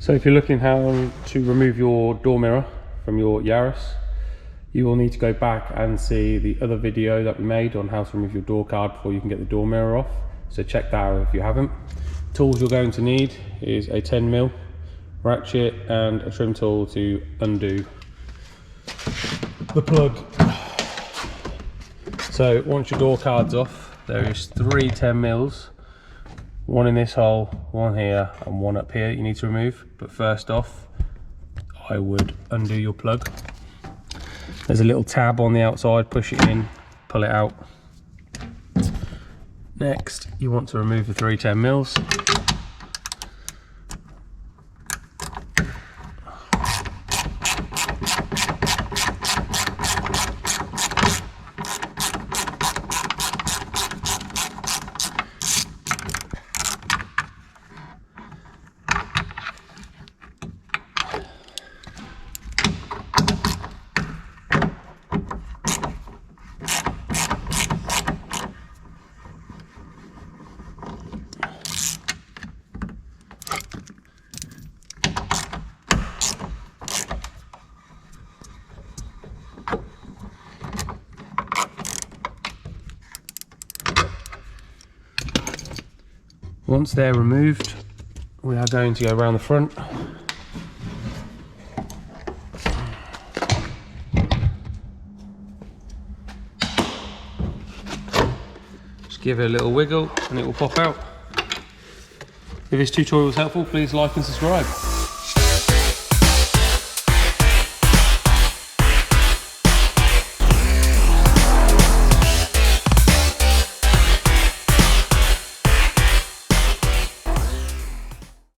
So if you're looking how to remove your door mirror from your Yaris, you will need to go back and see the other video that we made on how to remove your door card before you can get the door mirror off. So check that out if you haven't. Tools you're going to need is a 10mm ratchet and a trim tool to undo the plug. So once your door card's off, there is 3 10mm, one in this hole, one here and one up here you need to remove. But first off, I would undo your plug. There's a little tab on the outside, push it in, pull it out. Next, you want to remove the 3 10mm. Once they're removed, we are going to go around the front. Just give it a little wiggle and it will pop out. If this tutorial was helpful, please like and subscribe.